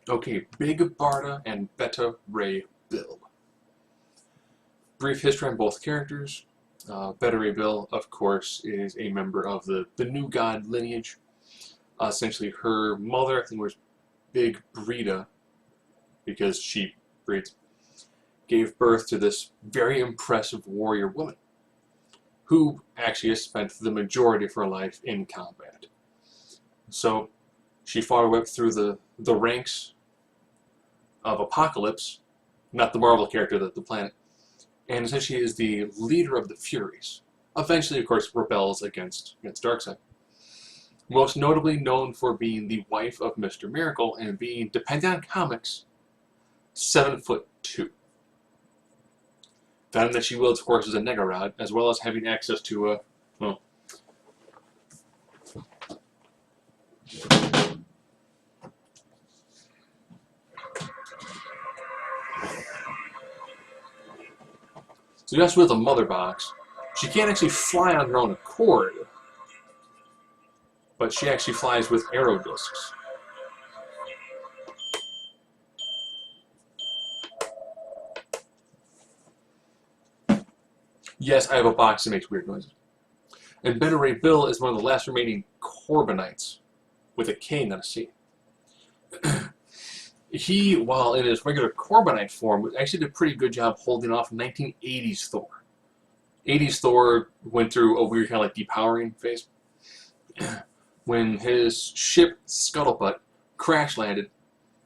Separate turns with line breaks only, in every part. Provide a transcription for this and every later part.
Okay, Big Barda and Beta Ray Bill. Brief history on both characters. Beta Ray Bill, of course, is a member of the New God lineage. Essentially, her mother, I think, was Big Brita, because she breeds, gave birth to this very impressive warrior woman, who actually has spent the majority of her life in combat. So, she fought her way up through the ranks of Apocalypse, not the Marvel character, the planet, and essentially is the leader of the Furies. Eventually, of course, rebels against Darkseid. Most notably known for being the wife of Mr. Miracle and being, depending on comics, 7'2". Venom that she wields, of course, is a Negarod, as well as having access to well, so just with a mother box, she can't actually fly on her own accord, but she actually flies with arrow discs. Yes, I have a box that makes weird noises. And Beta Ray Bill is one of the last remaining Corbinites, with a K, not a C. He, while in his regular Corbinite form, actually did a pretty good job holding off 1980s Thor. 80s Thor went through a weird kind of like depowering phase. When his ship, Scuttlebutt, crash landed,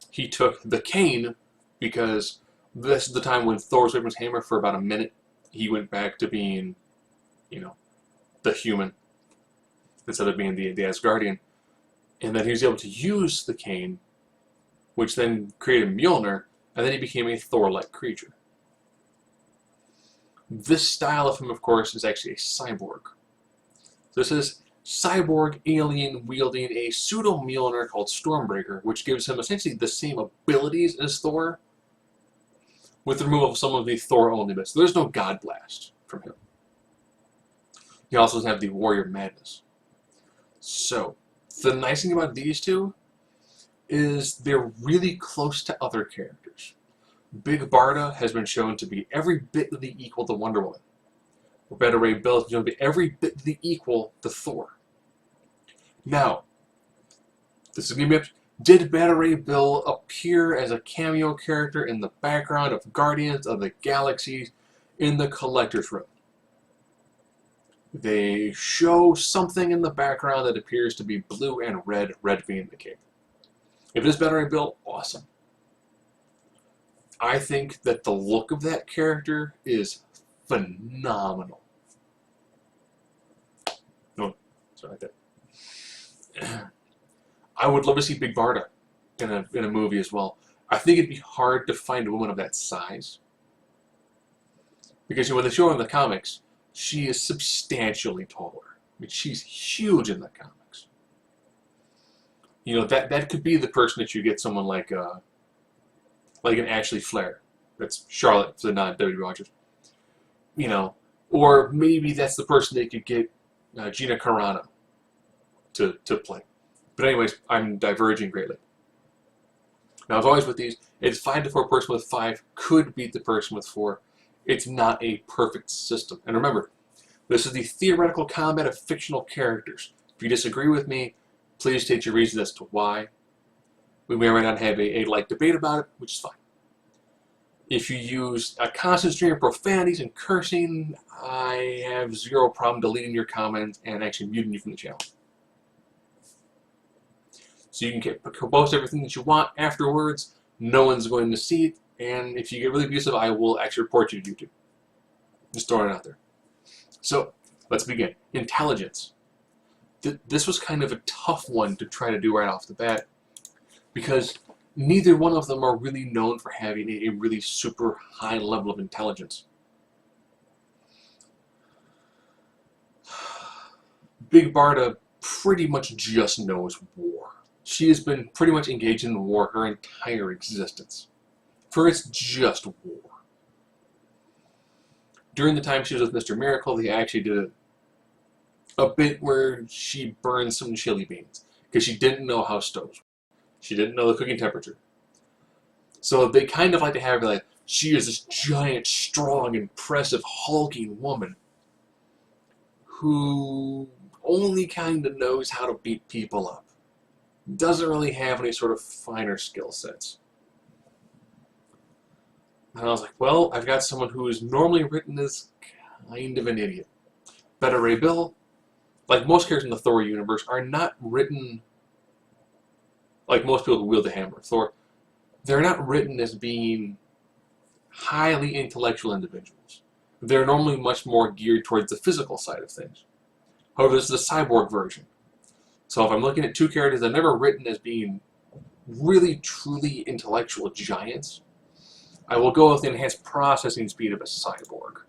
he took the cane, because this is the time when Thor was whipping his hammer for about a minute. He went back to being, the human, instead of being the Asgardian. And then he was able to use the cane, which then created Mjolnir, and then he became a Thor-like creature. This style of him, of course, is actually a cyborg. This is cyborg alien wielding a pseudo Mjolnir called Stormbreaker, which gives him essentially the same abilities as Thor, with the removal of some of the Thor-only bits. So there's no God Blast from him. He also doesn't have the Warrior Madness. So, the nice thing about these two is they're really close to other characters. Big Barda has been shown to be every bit of the equal to Wonder Woman. Beta Ray Bill has been shown to be every bit of the equal to Thor. Now, this is going to be did Beta Ray Bill appear as a cameo character in the background of Guardians of the Galaxy in the Collector's Room? They show something in the background that appears to be blue and red being the cape. If it is Beta Ray Bill, awesome. I think that the look of that character is phenomenal. No, sorry, like that. I would love to see Big Barda in a movie as well. I think it'd be hard to find a woman of that size, because when they show her in the comics, she is substantially taller. I mean, she's huge in the comics. That could be the person that you get someone like an Ashley Flair. That's Charlotte for the non-WWE watchers. Or maybe that's the person they could get Gina Carano to play. But anyways, I'm diverging greatly. Now, as always with these, it's 5 to 4 person with 5 could beat the person with 4. It's not a perfect system. And remember, this is the theoretical combat of fictional characters. If you disagree with me, please state your reasons as to why. We may or may not have a light debate about it, which is fine. If you use a constant stream of profanities and cursing, I have zero problem deleting your comments and actually muting you from the channel. So you can post everything that you want afterwards. No one's going to see it. And if you get really abusive, I will actually report you to YouTube. Just throwing it out there. So, let's begin. Intelligence. This was kind of a tough one to try to do right off the bat, because neither one of them are really known for having a really super high level of intelligence. Big Barda pretty much just knows war. She has been pretty much engaged in war her entire existence. For it's just war. During the time she was with Mr. Miracle, they actually did a bit where she burned some chili beans, because she didn't know how stoves work. She didn't know the cooking temperature. So they kind of like to have her like, she is this giant, strong, impressive, hulking woman who only kind of knows how to beat people up. Doesn't really have any sort of finer skill sets. And I was like, well, I've got someone who is normally written as kind of an idiot. Beta Ray Bill, like most characters in the Thor universe, are not written like most people who wield the hammer. Thor, they're not written as being highly intellectual individuals. They're normally much more geared towards the physical side of things. However, this is a cyborg version. So if I'm looking at two characters that are never written as being really, truly intellectual giants, I will go with the enhanced processing speed of a cyborg.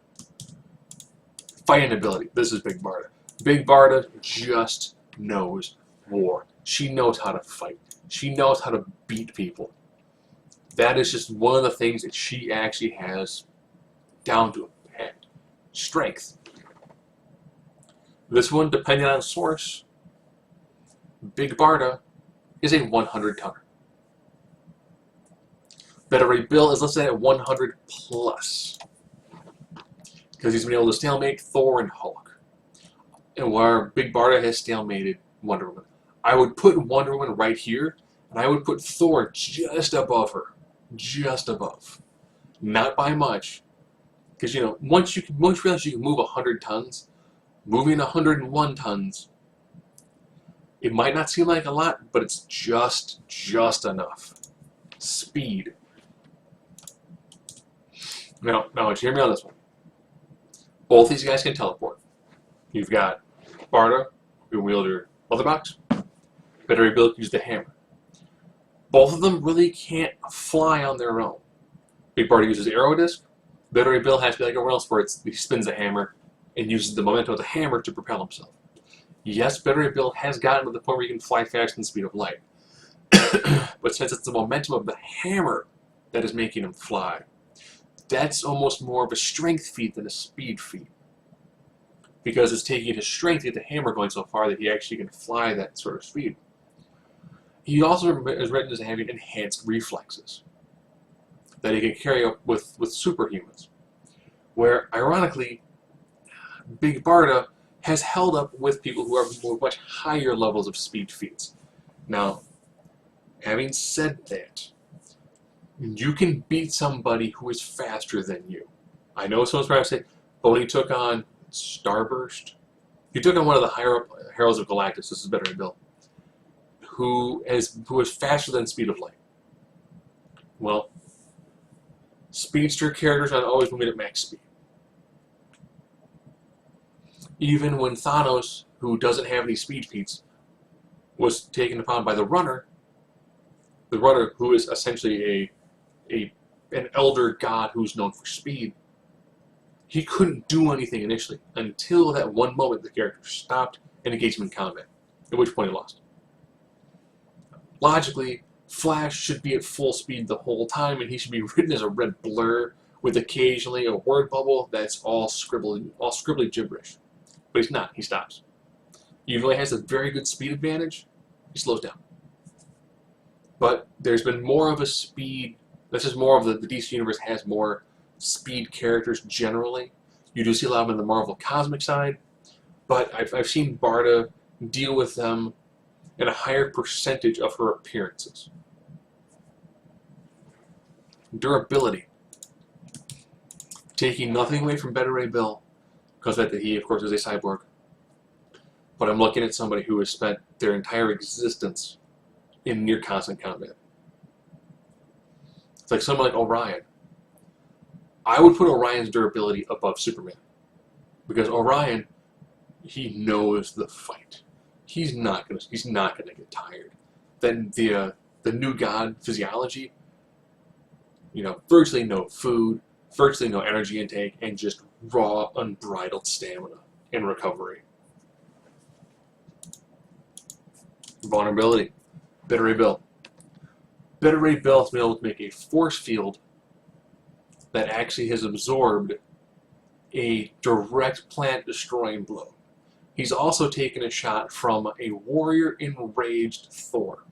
Fighting ability. This is Big Barda. Big Barda just knows war. She knows how to fight. She knows how to beat people. That is just one of the things that she actually has down to a peg. Strength. This one, depending on source, Big Barda is a 100 tonner. Beta Ray Bill is listed at 100 plus. Because he's been able to stalemate Thor and Hulk. And where Big Barda has stalemated Wonder Woman. I would put Wonder Woman right here, and I would put Thor just above her. Just above. Not by much. Because, you know, once you realize you can move 100 tons, moving 101 tons, it might not seem like a lot, but it's just enough. Speed. Now, hear me on this one. Both these guys can teleport. You've got Barda, who wields her leather box. Beta Ray Bill can use the hammer. Both of them really can't fly on their own. Big Barda uses arrow disc. Beta Ray Bill has to be like everyone else, where he spins the hammer and uses the momentum of the hammer to propel himself. Yes, Beta Ray Bill has gotten to the point where he can fly faster than the speed of light. But since it's the momentum of the hammer that is making him fly, that's almost more of a strength feat than a speed feat. Because it's taking his strength to get the hammer going so far that he actually can fly that sort of speed. He also is written as having enhanced reflexes that he can carry up with superhumans. Where, ironically, Big Barda has held up with people who are much higher levels of speed feats. Now, having said that, you can beat somebody who is faster than you. I know someone's probably saying, but when he took on Starburst, he took on one of the higher up Heralds of Galactus, this is Beta Ray Bill, who is faster than speed of light. Well, speedster characters are not always moving at max speed. Even when Thanos, who doesn't have any speed feats, was taken upon by the Runner who is essentially an elder god who's known for speed, he couldn't do anything initially until that one moment the character stopped and engaged him in combat, at which point he lost. Logically, Flash should be at full speed the whole time, and he should be written as a red blur with occasionally a word bubble that's all scribbly gibberish. But he's not. He stops. Even though he has a very good speed advantage, he slows down. But there's been more of a speed. This is more of the DC Universe has more speed characters generally. You do see a lot of them in the Marvel Cosmic side, but I've seen Barda deal with them in a higher percentage of her appearances. Durability. Taking nothing away from Beta Ray Bill, because that he, of course, is a cyborg. But I'm looking at somebody who has spent their entire existence in near constant combat. It's like someone like Orion. I would put Orion's durability above Superman. Because Orion, he knows the fight. He's not gonna get tired. Then the new god physiology, you know, virtually no food, virtually no energy intake, and just raw, unbridled stamina and recovery. Vulnerability. Beta Ray Bill. Beta Ray Bill has been able to make a force field that actually has absorbed a direct planet-destroying blow. He's also taken a shot from a warrior enraged Thor.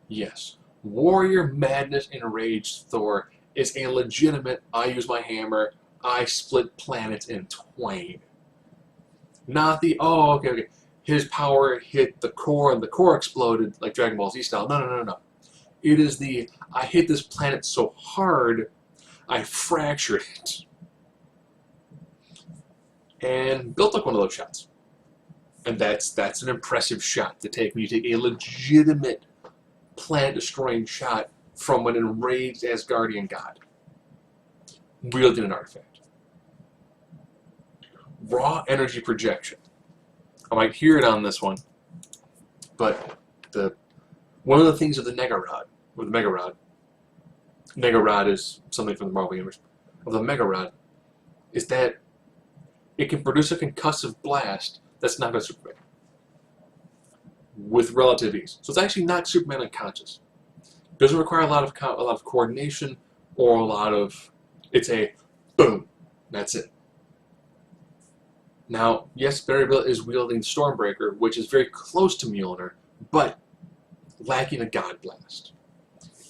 Yes. Warrior Madness Enraged Thor is a legitimate, I use my hammer, I split planets in twain. Not the, oh, okay. His power hit the core and the core exploded like Dragon Ball Z style. No. It is the, I hit this planet so hard, I fractured it. And Bill took one of those shots. And that's an impressive shot to take when you take a legitimate planet-destroying shot from an enraged Asgardian god wielding an artifact. Raw energy projection. I might hear it on this one, but one of the things of the Negarod, or the Megarod, Negarod is something from the Marvel Universe, of the Megarod, is that it can produce a concussive blast that's not a Superman with relative ease. So it's actually not Superman unconscious. It doesn't require a lot of coordination or a lot of. It's a boom. That's it. Now, yes, Barry Bill is wielding Stormbreaker, which is very close to Mjolnir, but lacking a God Blast.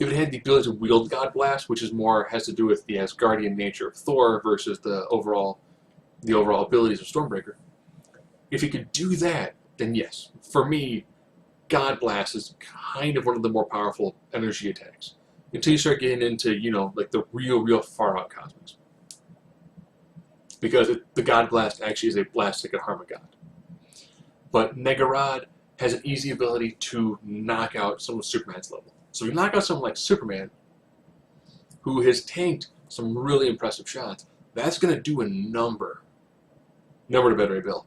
If it had the ability to wield God Blast, which is more has to do with the Asgardian nature of Thor versus the overall abilities of Stormbreaker. If he could do that, then yes, for me, God Blast is kind of one of the more powerful energy attacks. Until you start getting into, like the real far out cosmos. Because the God Blast actually is a blast that can harm a god. But Negarod has an easy ability to knock out someone with Superman's level. So if you knock out someone like Superman, who has tanked some really impressive shots, that's going to do a number to Better Bill.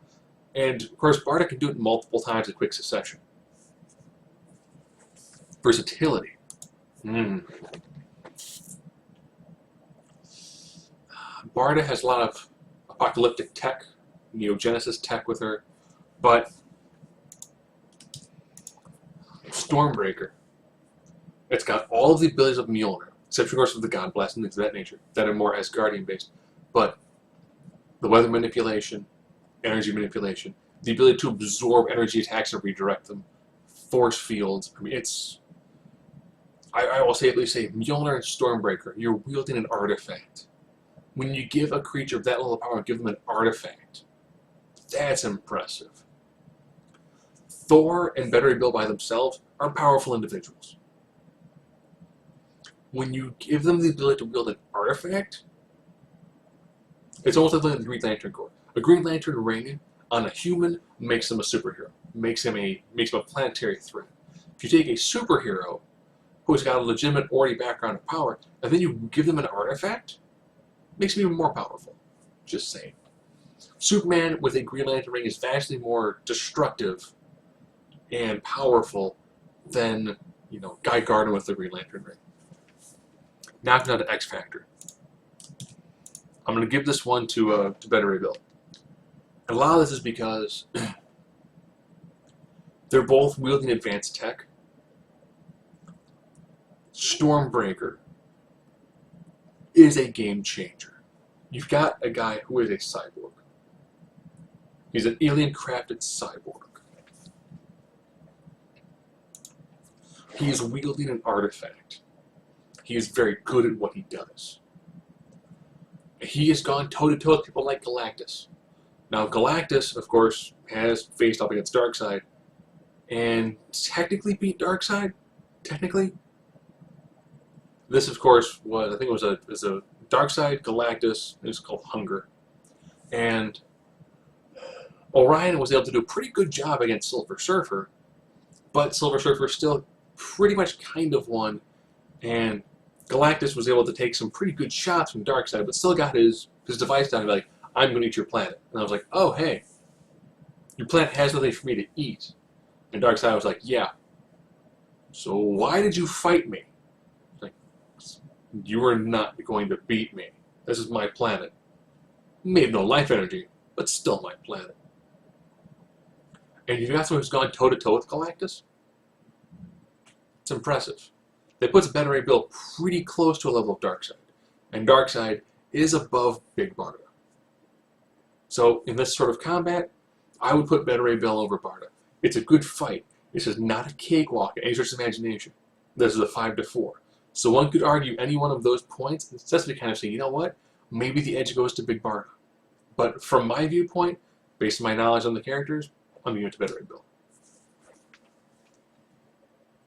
And, of course, Barda can do it multiple times in quick succession. Versatility. Barda has a lot of apocalyptic tech, Neogenesis tech with her, but Stormbreaker, it's got all of the abilities of Mjolnir, except of course with the God Blast and things of that nature, that are more Asgardian based, but the weather manipulation, energy manipulation, the ability to absorb energy attacks and redirect them, force fields, I mean it's, I will say at least say Mjolnir and Stormbreaker, you're wielding an artifact. When you give a creature of that level of power, give them an artifact. That's impressive. Thor and Better Bill by themselves are powerful individuals. When you give them the ability to wield an artifact, it's almost like the Green Lantern Corps. A Green Lantern ring on a human makes them a superhero, makes him a planetary threat. If you take a superhero who's got a legitimate already background of power, and then you give them an artifact, makes him even more powerful. Just saying. Superman with a Green Lantern ring is vastly more destructive and powerful than, Guy Gardner with the Green Lantern ring. Now down to X Factor. I'm going to give this one to Better Bill. And a lot of this is because they're both wielding advanced tech. Stormbreaker is a game changer. You've got a guy who is a cyborg. He's an alien-crafted cyborg. He is wielding an artifact. He is very good at what he does. He has gone toe-to-toe with people like Galactus. Now, Galactus, of course, has faced up against Darkseid and technically beat Darkseid. Technically. This, of course, was, I think it was a Darkseid, Galactus, it was called Hunger. And Orion was able to do a pretty good job against Silver Surfer, but Silver Surfer still pretty much kind of won, and Galactus was able to take some pretty good shots from Darkseid, but still got his device down and be like, I'm going to eat your planet. And I was like, oh, hey, your planet has nothing for me to eat. And Darkseid was like, yeah. So why did you fight me? Like, you are not going to beat me. This is my planet. Made no life energy, but still my planet. And you've got someone who's gone toe-to-toe with Galactus? It's impressive. That puts Better Ray Bill pretty close to a level of Darkseid. And Darkseid is above Big Barda. So in this sort of combat, I would put Better Ray Bill over Barda. It's a good fight. This is not a cakewalk in any stretch of imagination. This is a 5 to 4. So one could argue any one of those points, and just to kind of say, you know what, maybe the edge goes to Big Barda. But from my viewpoint, based on my knowledge on the characters, I'm giving it to Better Red Bill.